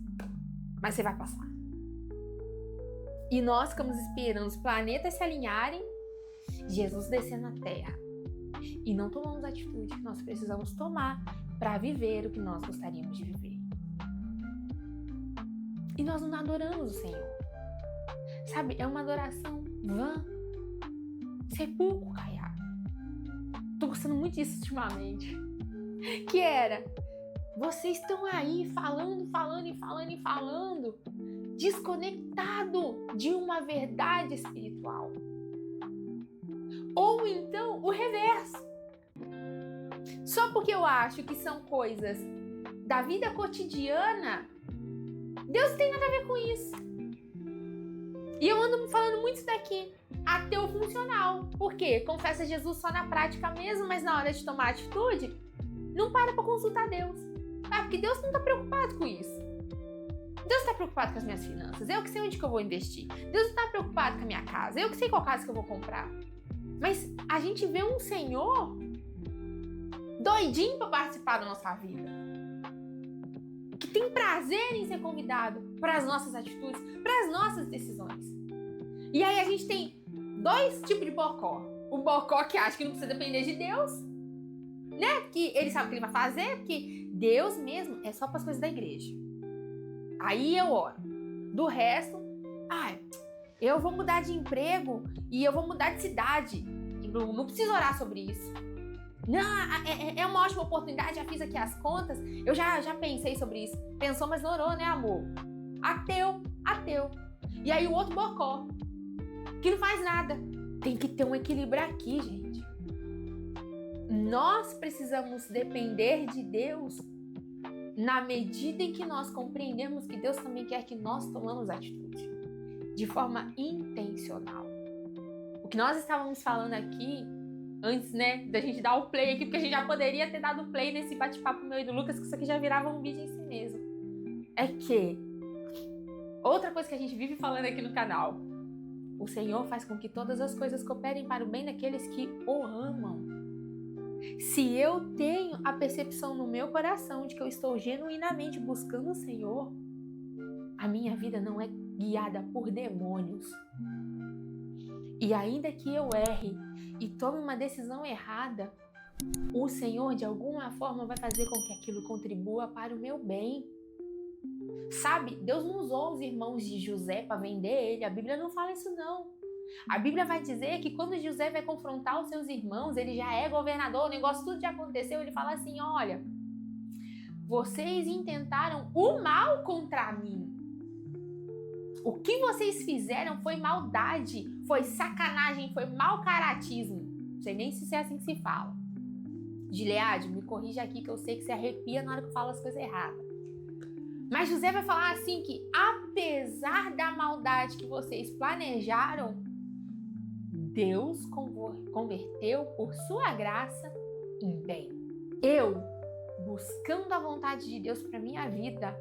Mas você vai passar. E nós ficamos esperando os planetas se alinharem, Jesus descer na Terra. E não tomamos a atitude que nós precisamos tomar para viver o que nós gostaríamos de viver. E nós não adoramos o Senhor. Sabe, é uma adoração vã. Sepulcro, caiado. Tô gostando muito disso ultimamente. Que era, vocês estão aí falando, desconectado de uma verdade espiritual. Ou então, o reverso. Só porque eu acho que são coisas da vida cotidiana, Deus não tem nada a ver com isso. E eu ando falando muito isso daqui. Ateu funcional. Por quê? Confessa Jesus só na prática mesmo, mas na hora de tomar atitude, não para consultar Deus. Ah, porque Deus não está preocupado com isso. Deus está preocupado com as minhas finanças. Eu que sei onde que eu vou investir. Deus não está preocupado com a minha casa. Eu que sei qual casa que eu vou comprar. Mas a gente vê um Senhor doidinho para participar da nossa vida. Que tem prazer em ser convidado para as nossas atitudes, para as nossas decisões. E aí a gente tem dois tipos de bocó. O bocó que acha que não precisa depender de Deus, né? Que ele sabe o que ele vai fazer, porque Deus mesmo é só para as coisas da igreja. Aí eu oro. Do resto, eu vou mudar de emprego e eu vou mudar de cidade. Não preciso orar sobre isso. Não, é uma ótima oportunidade, já fiz aqui as contas, eu já pensei sobre isso. Pensou, mas não orou, né, amor? Ateu. E aí o outro bocó, que não faz nada. Tem que ter um equilíbrio aqui, gente. Nós precisamos depender de Deus na medida em que nós compreendemos que Deus também quer que nós tomamos atitude de forma intencional. O que nós estávamos falando aqui antes, né, da gente dar o play aqui, porque a gente já poderia ter dado play nesse bate-papo meu e do Lucas, que isso aqui já virava um vídeo em si mesmo. É que outra coisa que a gente vive falando aqui no canal, o Senhor faz com que todas as coisas cooperem para o bem daqueles que o amam. Se eu tenho a percepção no meu coração de que eu estou genuinamente buscando o Senhor, a minha vida não é guiada por demônios. E ainda que eu erre e tome uma decisão errada, o Senhor de alguma forma vai fazer com que aquilo contribua para o meu bem. Sabe, Deus não usou os irmãos de José para vender ele, a Bíblia não fala isso não. A Bíblia vai dizer que quando José vai confrontar os seus irmãos, ele já é governador, o negócio tudo já aconteceu, ele fala assim, olha, vocês intentaram o mal contra mim. O que vocês fizeram foi maldade, foi sacanagem, foi mau caratismo. Não sei nem se é assim que se fala. Gileade, me corrija aqui que eu sei que você arrepia na hora que eu falo as coisas erradas. Mas José vai falar assim que apesar da maldade que vocês planejaram, Deus converteu por sua graça em bem. Eu, buscando a vontade de Deus para minha vida,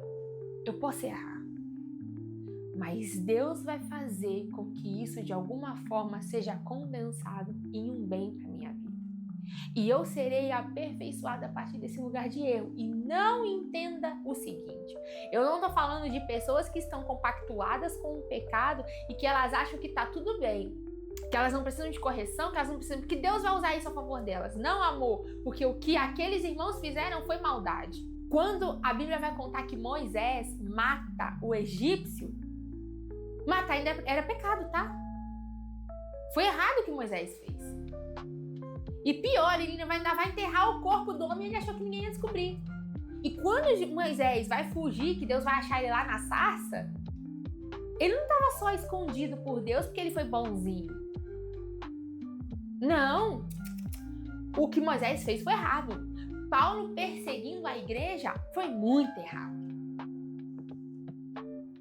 eu posso errar. Mas Deus vai fazer com que isso de alguma forma seja condensado em um bem para minha vida. E eu serei aperfeiçoada a partir desse lugar de erro. E não entenda o seguinte, eu não estou falando de pessoas que estão compactuadas com o pecado e que elas acham que está tudo bem, que elas não precisam de correção, que elas não precisam, que Deus vai usar isso a favor delas. Não, amor, porque o que aqueles irmãos fizeram foi maldade. Quando a Bíblia vai contar que Moisés mata o egípcio, matar ainda era pecado, tá? Foi errado o que Moisés fez. E pior, ele ainda vai enterrar o corpo do homem e ele achou que ninguém ia descobrir. E quando Moisés vai fugir, que Deus vai achar ele lá na sarça, ele não estava só escondido por Deus porque ele foi bonzinho. Não! O que Moisés fez foi errado. Paulo perseguindo a igreja foi muito errado.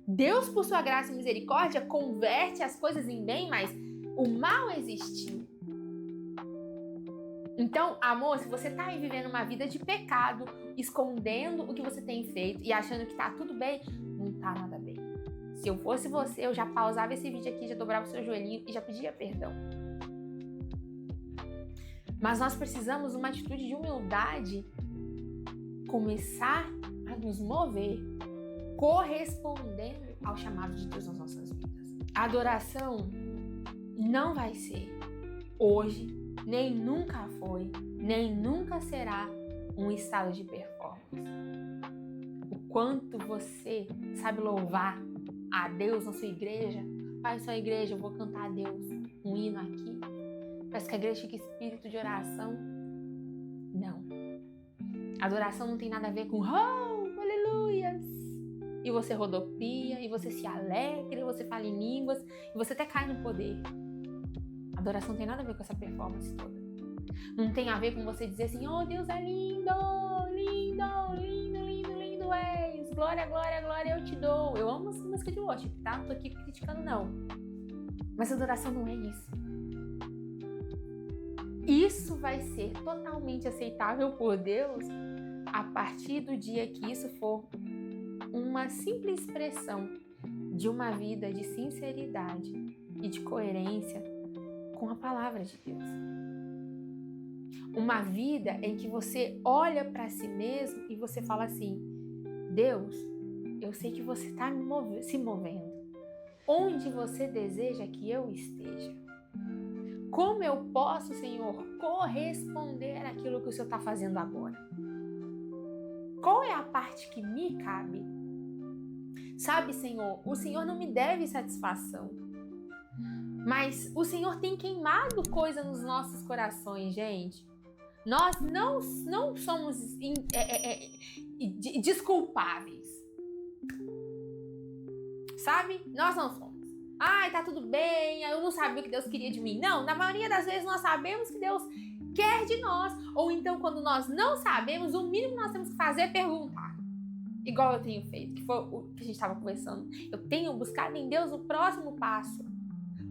Deus, por sua graça e misericórdia, converte as coisas em bem, mas o mal existiu. Então, amor, se você tá aí vivendo uma vida de pecado, escondendo o que você tem feito e achando que tá tudo bem, não tá nada bem. Se eu fosse você, eu já pausava esse vídeo aqui, já dobrava o seu joelhinho e já pedia perdão. Mas nós precisamos de uma atitude de humildade, começar a nos mover, correspondendo ao chamado de Deus nas nossas vidas. A adoração não vai ser hoje, nem nunca foi, nem nunca será um estado de performance. O quanto você sabe louvar a Deus na sua igreja, vai sua igreja, eu vou cantar a Deus um hino aqui. Parece que a igreja fica espírito de oração. Não. Adoração não tem nada a ver com aleluias. E você rodopia, e você se alegra, e você fala em línguas, e você até cai no poder. Adoração não tem nada a ver com essa performance toda. Não tem a ver com você dizer assim, oh, Deus é lindo, lindo, lindo, lindo, lindo és. Glória, glória, glória, eu te dou. Eu amo essa música de worship, tá? Não tô aqui criticando, não. Mas adoração não é isso. Isso vai ser totalmente aceitável por Deus a partir do dia que isso for uma simples expressão de uma vida de sinceridade e de coerência com a palavra de Deus. Uma vida em que você olha para si mesmo e você fala assim, Deus, eu sei que você está se movendo. Onde você deseja que eu esteja? Como eu posso, Senhor, corresponder àquilo que o Senhor está fazendo agora? Qual é a parte que me cabe? Sabe, Senhor, o Senhor não me deve satisfação. Mas o Senhor tem queimado coisa nos nossos corações, gente. Nós não somos desculpáveis. Sabe? Nós não somos. Ai, tá tudo bem, eu não sabia o que Deus queria de mim. Não, na maioria das vezes nós sabemos o que Deus quer de nós. Ou então, quando nós não sabemos, o mínimo que nós temos que fazer é perguntar. Igual eu tenho feito, que foi o que a gente estava conversando. Eu tenho buscado em Deus o próximo passo.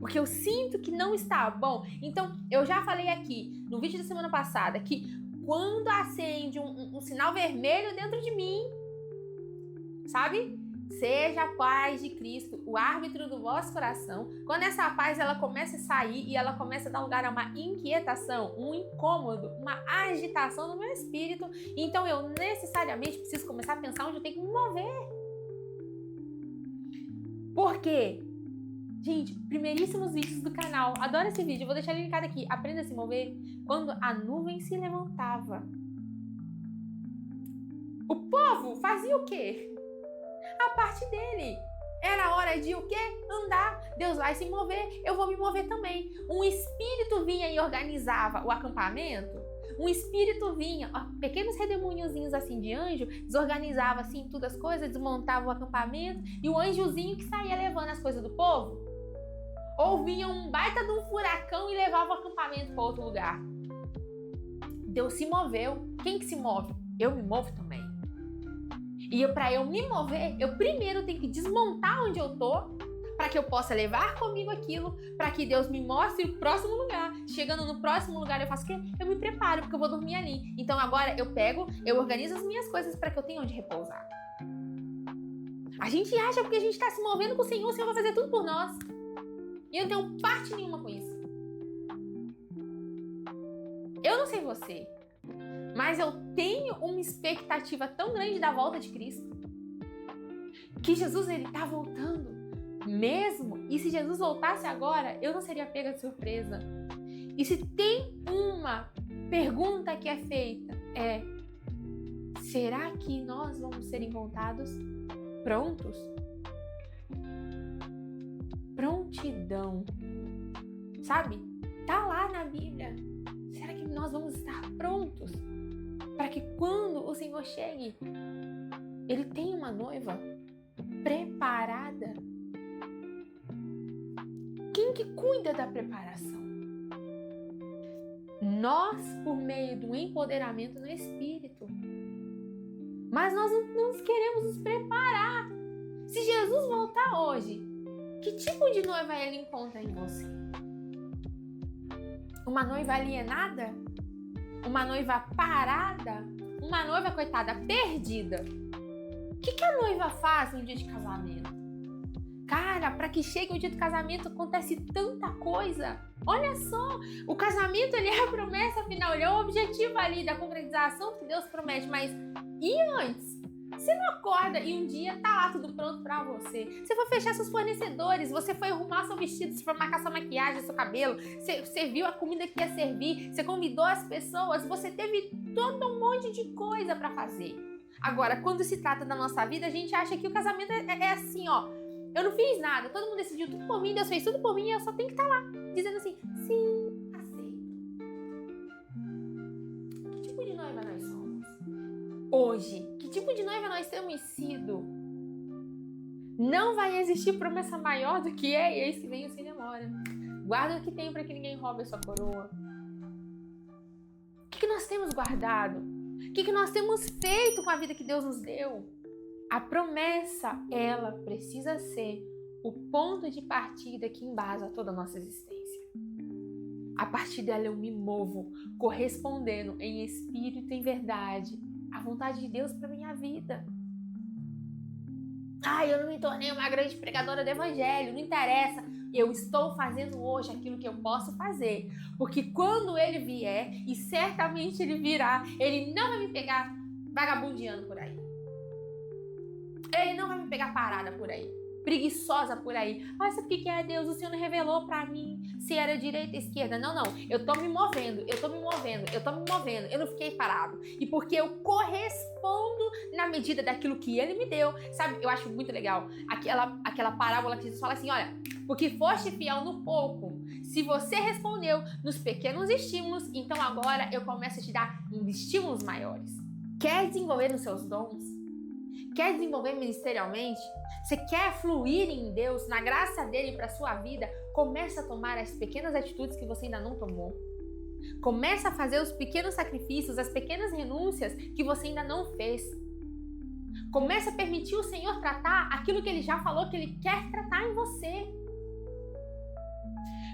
Porque eu sinto que não está bom. Então, eu já falei aqui, no vídeo da semana passada, que quando acende um sinal vermelho dentro de mim, sabe? Seja a paz de Cristo o árbitro do vosso coração. Quando essa paz ela começa a sair e ela começa a dar lugar a uma inquietação, um incômodo, uma agitação no meu espírito, então eu necessariamente preciso começar a pensar onde eu tenho que me mover. Por quê? Gente, primeiríssimos vídeos do canal. Adoro esse vídeo, vou deixar ele linkado aqui. Aprenda a se mover quando a nuvem se levantava. O povo fazia o quê? A parte dele. Era hora de o quê? Andar. Deus vai se mover, eu vou me mover também. Um espírito vinha e organizava o acampamento. Um espírito vinha, ó, pequenos redemoinhozinhos assim de anjo, desorganizava assim tudo as coisas, desmontava o acampamento, e o anjozinho que saía levando as coisas do povo. Ou vinha um baita de um furacão e levava o acampamento para outro lugar. Deus se moveu. Quem que se move? Eu me movo também. E para eu me mover, eu primeiro tenho que desmontar onde eu tô, para que eu possa levar comigo aquilo, para que Deus me mostre o próximo lugar. Chegando no próximo lugar, eu faço o quê? Eu me preparo, porque eu vou dormir ali. Então agora eu organizo as minhas coisas para que eu tenha onde repousar. A gente acha porque a gente está se movendo com o Senhor vai fazer tudo por nós. E eu não tenho parte nenhuma com isso. Eu não sei você, mas eu tenho uma expectativa tão grande da volta de Cristo, que Jesus, ele tá voltando mesmo. E se Jesus voltasse agora, eu não seria pega de surpresa. E se tem uma pergunta que é feita, será que nós vamos ser encontrados prontos? Prontidão, sabe? Tá lá na Bíblia. Será que nós vamos estar prontos para que quando o Senhor chegue, Ele tenha uma noiva preparada? Quem que cuida da preparação? Nós, por meio do empoderamento no Espírito. Mas nós não queremos nos preparar. Se Jesus voltar hoje, que tipo de noiva Ele encontra em você? Uma noiva alienada? Uma noiva parada? Uma noiva, coitada, perdida? O que a noiva faz no dia de casamento? Cara, para que chegue o dia do casamento acontece tanta coisa. Olha só, o casamento, ele é a promessa final, ele é o objetivo ali da concretização que Deus promete, mas e antes? Você não acorda e um dia tá lá tudo pronto pra você. Você foi fechar seus fornecedores, você foi arrumar seu vestido, você foi marcar sua maquiagem, seu cabelo, você viu a comida que ia servir, você convidou as pessoas, você teve todo um monte de coisa pra fazer. Agora, quando se trata da nossa vida, a gente acha que o casamento é assim, ó. Eu não fiz nada, todo mundo decidiu tudo por mim, Deus fez tudo por mim, eu só tenho que estar lá, dizendo assim, sim, aceito. Que tipo de noiva nós somos hoje? Que tipo de noiva nós temos sido? Não vai existir promessa maior do que e eis que vem sem demora. Guarda o que tem para que ninguém roube a sua coroa. O que nós temos guardado? O que nós temos feito com a vida que Deus nos deu? A promessa, ela precisa ser o ponto de partida que embasa toda a nossa existência. A partir dela eu me movo, correspondendo em espírito e em verdade à vontade de Deus para minha vida. Eu não me tornei uma grande pregadora do evangelho, não interessa. Eu estou fazendo hoje aquilo que eu posso fazer, porque quando ele vier, e certamente ele virá, ele não vai me pegar vagabundeando por aí. Ele não vai me pegar parada por aí, preguiçosa por aí. Sabe o que é, Deus? O Senhor não revelou pra mim se era direita ou esquerda. Não. Eu tô me movendo. Eu não fiquei parado. E porque eu correspondo na medida daquilo que Ele me deu. Sabe, eu acho muito legal aquela parábola que Jesus fala assim, olha, porque foste fiel no pouco, se você respondeu nos pequenos estímulos, então agora eu começo a te dar estímulos maiores. Quer desenvolver nos seus dons? Quer desenvolver ministerialmente? Você quer fluir em Deus, na graça dele para sua vida? Começa a tomar as pequenas atitudes que você ainda não tomou. Começa a fazer os pequenos sacrifícios, as pequenas renúncias que você ainda não fez. Começa a permitir o Senhor tratar aquilo que Ele já falou que Ele quer tratar em você.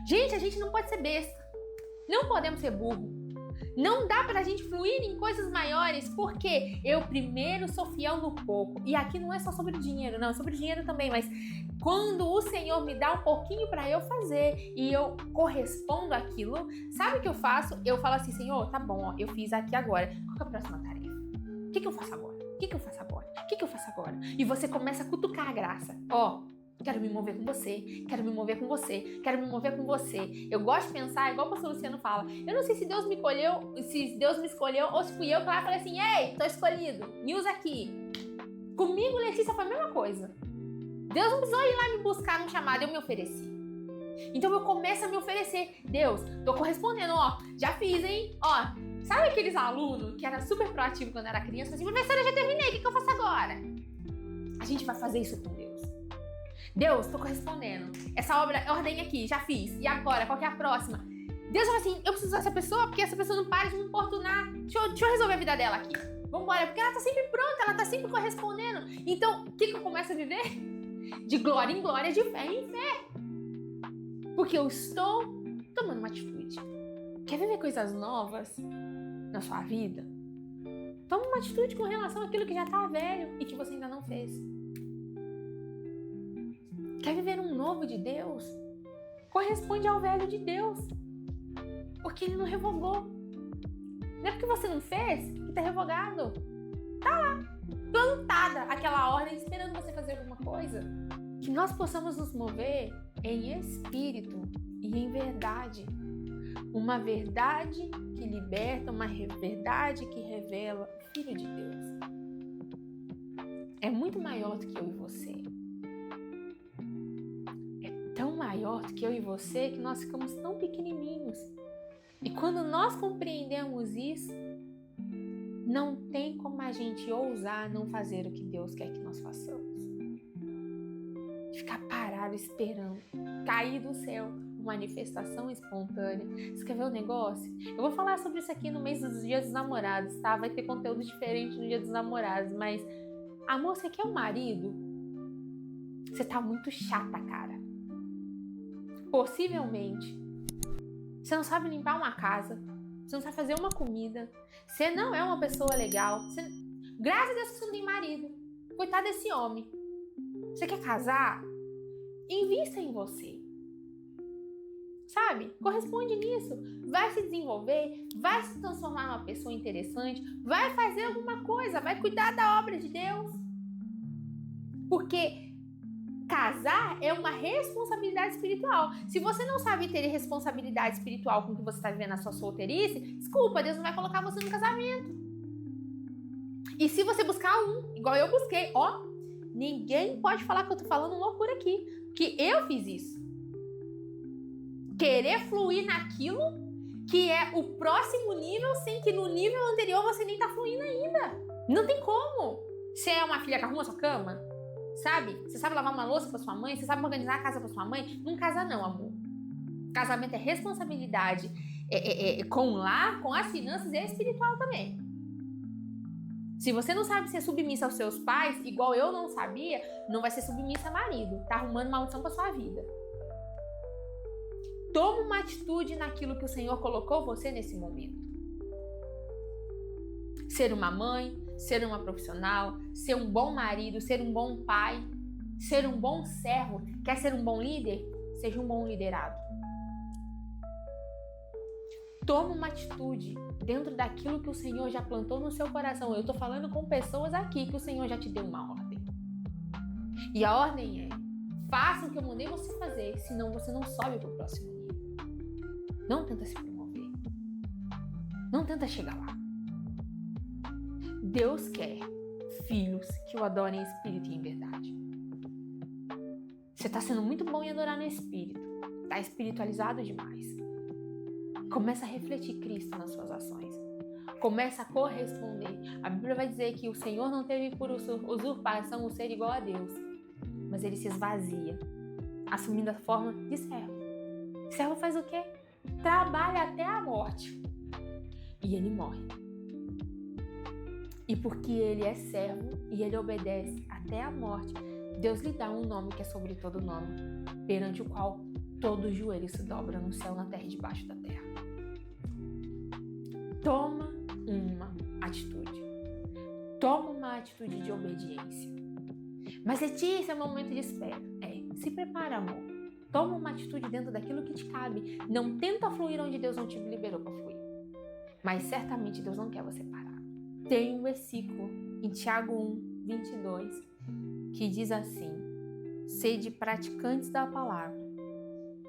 Gente, a gente não pode ser besta. Não podemos ser burro. Não dá pra gente fluir em coisas maiores, porque eu primeiro sou fiel no pouco. E aqui não é só sobre dinheiro, não, é sobre dinheiro também, mas quando o Senhor me dá um pouquinho pra eu fazer e eu correspondo àquilo, sabe o que eu faço? Eu falo assim, Senhor, tá bom, ó, eu fiz aqui agora. Qual que é a próxima tarefa? O que eu faço agora? O que eu faço agora? O que eu faço agora? E você começa a cutucar a graça. Quero me mover com você, quero me mover com você, quero me mover com você. Eu gosto de pensar, igual o pastor Luciano fala, eu não sei se Deus me escolheu ou se fui eu que lá falei assim, ei, tô escolhido, me usa aqui. Comigo, Letícia, foi a mesma coisa. Deus não precisou ir lá me buscar no chamado, eu me ofereci. Então eu começo a me oferecer. Deus, tô correspondendo, ó, já fiz, hein? Ó, sabe aqueles alunos que era super proativo quando era criança? Assim, professora, eu já terminei, o que eu faço agora? A gente vai fazer isso com Deus. Deus, tô correspondendo. Essa ordem aqui, já fiz. E agora, qual que é a próxima? Deus fala assim, eu preciso dessa pessoa porque essa pessoa não para de me importunar. Deixa eu resolver a vida dela aqui. Vambora, porque ela tá sempre pronta, ela tá sempre correspondendo. Então, o que eu começo a viver? De glória em glória, de fé em fé. Porque eu estou tomando uma atitude. Quer viver coisas novas na sua vida? Toma uma atitude com relação àquilo que já tá velho e que você ainda não fez. Quer viver um novo de Deus? Corresponde ao velho de Deus. Porque ele não revogou. Não é porque você não fez que tá revogado. Tá lá, plantada aquela ordem esperando você fazer alguma coisa. Que nós possamos nos mover em espírito e em verdade. Uma verdade que liberta, uma verdade que revela o Filho de Deus. É muito maior do que eu e você. É tão maior do que eu e você que nós ficamos tão pequenininhos. E quando nós compreendemos isso, não tem como a gente ousar não fazer o que Deus quer que nós façamos. Ficar parado esperando cair do céu, manifestação espontânea. Você quer ver o negócio? Eu vou falar sobre isso aqui no mês dos Dias dos Namorados, tá? Vai ter conteúdo diferente no Dia dos Namorados, mas amor, você quer um marido? Você tá muito chata, cara. Possivelmente. Você não sabe limpar uma casa, você não sabe fazer uma comida, você não é uma pessoa legal, graças a Deus que você não tem marido. Coitado desse homem. Você quer casar? Invista em você. Sabe? Corresponde nisso. Vai se desenvolver, vai se transformar numa pessoa interessante, vai fazer alguma coisa, vai cuidar da obra de Deus. Porque casar é uma responsabilidade espiritual. Se você não sabe ter responsabilidade espiritual com o que você está vivendo na sua solteirice, desculpa, Deus não vai colocar você no casamento. E se você buscar igual eu busquei, ó, ninguém pode falar que eu tô falando loucura aqui, porque eu fiz isso. Querer fluir naquilo que é o próximo nível, sem que no nível anterior você nem tá fluindo ainda. Não tem como. Você é uma filha que arruma a sua cama? Sabe? Você sabe lavar uma louça pra sua mãe? Você sabe organizar a casa pra sua mãe? Não casa não, amor. Casamento é responsabilidade com o lar, com as finanças e é espiritual também. Se você não sabe ser submissa aos seus pais, igual eu não sabia, não vai ser submissa a marido. Tá arrumando maldição pra sua vida. Toma uma atitude naquilo que o Senhor colocou você nesse momento. Ser uma mãe, ser uma profissional, ser um bom marido, ser um bom pai, ser um bom servo. Quer ser um bom líder? Seja um bom liderado. Toma uma atitude dentro daquilo que o Senhor já plantou no seu coração. Eu tô falando com pessoas aqui que o Senhor já te deu uma ordem. E a ordem é: faça o que eu mandei você fazer, senão você não sobe pro próximo nível. Não tenta se promover. Não tenta chegar lá. Deus quer filhos que o adorem em espírito e em verdade. Você está sendo muito bom em adorar no espírito. Está espiritualizado demais. Começa a refletir Cristo nas suas ações. Começa a corresponder. A Bíblia vai dizer que o Senhor não teve por usurpação o ser igual a Deus, mas ele se esvazia, assumindo a forma de servo. Servo faz o quê? Trabalha até a morte. E ele morre. E porque ele é servo e ele obedece até a morte, Deus lhe dá um nome que é sobre todo nome, perante o qual todo joelho se dobra no céu, na terra e debaixo da terra. Toma uma atitude. Toma uma atitude de obediência. Mas Letícia, é um momento de espera. Se prepara, amor. Toma uma atitude dentro daquilo que te cabe. Não tenta fluir onde Deus não te liberou para fluir. Mas certamente Deus não quer você parar. Tem um versículo em Tiago 1, 22, que diz assim: sede praticantes da palavra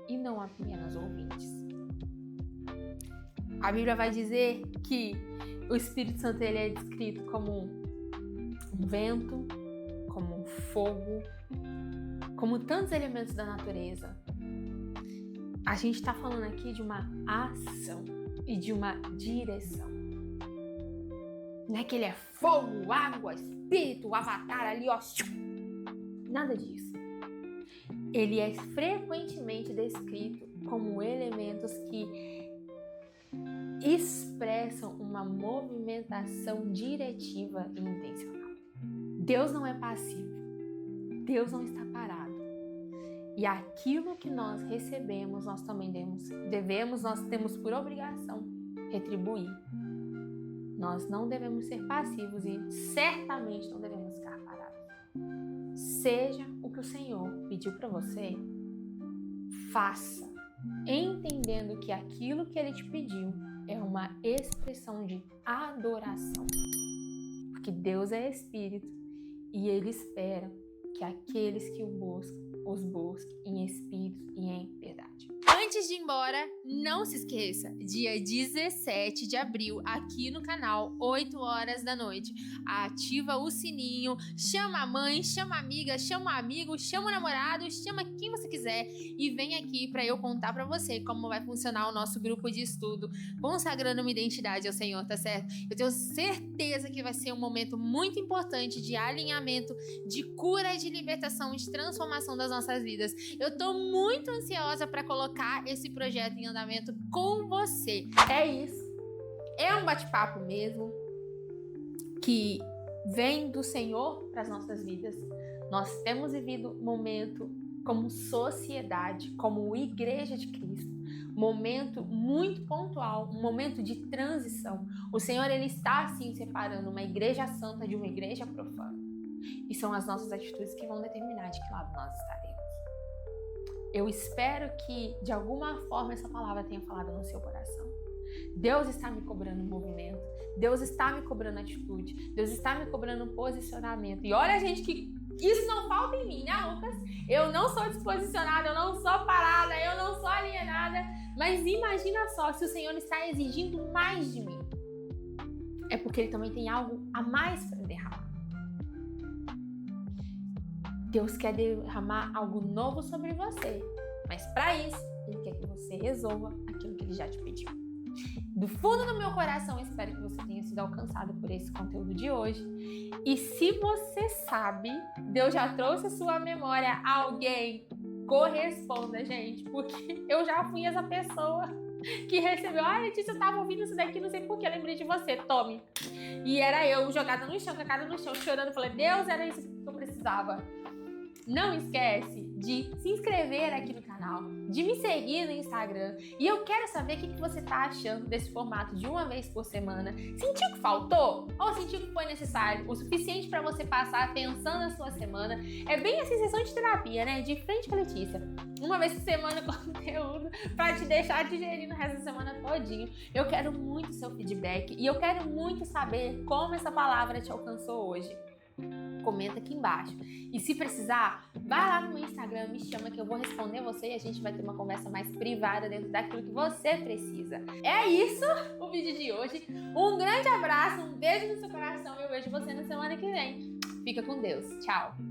e não apenas ouvintes. A Bíblia vai dizer que o Espírito Santo ele é descrito como um vento, como um fogo, como tantos elementos da natureza, a gente está falando aqui de uma ação e de uma direção. Não é que ele é fogo, água, espírito, o avatar ali, ó. Nada disso. Ele é frequentemente descrito como elementos que expressam uma movimentação diretiva e intencional. Deus não é passivo. Deus não está parado. E aquilo que nós recebemos, nós também nós temos por obrigação retribuir. Nós não devemos ser passivos e certamente não devemos ficar parados. Seja o que o Senhor pediu para você, faça, entendendo que aquilo que Ele te pediu é uma expressão de adoração. Porque Deus é Espírito e Ele espera que aqueles que o buscam, os busquem em espírito e em verdade. Antes de ir embora, não se esqueça, dia 17 de abril, aqui no canal, 8 horas da noite, ativa o sininho, chama a mãe, chama a amiga, chama o amigo, chama o namorado, chama quem você quiser e vem aqui para eu contar para você como vai funcionar o nosso grupo de estudo, consagrando uma identidade ao Senhor, tá certo? Eu tenho certeza que vai ser um momento muito importante de alinhamento, de cura, de libertação, de transformação das nossas vidas. Eu tô muito ansiosa para colocar esse projeto em andamento com você. É isso. É um bate-papo mesmo que vem do Senhor para as nossas vidas. Nós temos vivido um momento como sociedade, como igreja de Cristo, momento muito pontual, um momento de transição. O Senhor, Ele está assim separando uma igreja santa de uma igreja profana. E são as nossas atitudes que vão determinar de que lado nós estaremos. Eu espero que, de alguma forma, essa palavra tenha falado no seu coração. Deus está me cobrando movimento. Deus está me cobrando atitude. Deus está me cobrando posicionamento. E olha, gente, que isso não falta em mim, né, Lucas? Eu não sou disposicionada, eu não sou parada, eu não sou alienada. Mas imagina só, se o Senhor está exigindo mais de mim. É porque Ele também tem algo a mais para derramar. Deus quer derramar algo novo sobre você, mas para isso, Ele quer que você resolva aquilo que Ele já te pediu. Do fundo do meu coração, espero que você tenha sido alcançado por esse conteúdo de hoje. E se você sabe, Deus já trouxe a sua memória a alguém, corresponda, gente, porque eu já fui essa pessoa que recebeu, Letícia, eu tava ouvindo isso daqui, não sei por que, eu lembrei de você, tome. E era eu jogada no chão, com a cara no chão, chorando, falei, Deus, era isso que eu precisava. Não esquece de se inscrever aqui no canal, de me seguir no Instagram. E eu quero saber o que você está achando desse formato de uma vez por semana. Sentiu que faltou? Ou sentiu que foi necessário o suficiente para você passar pensando na sua semana? É bem essa sessão de terapia, né? De frente com a Letícia. Uma vez por semana conteúdo para te deixar digerindo o resto da semana todinho. Eu quero muito seu feedback e eu quero muito saber como essa palavra te alcançou hoje. Comenta aqui embaixo. E se precisar, vai lá no meu Instagram, me chama que eu vou responder você e a gente vai ter uma conversa mais privada dentro daquilo que você precisa. É isso o vídeo de hoje. Um grande abraço, um beijo no seu coração e eu vejo você na semana que vem. Fica com Deus. Tchau!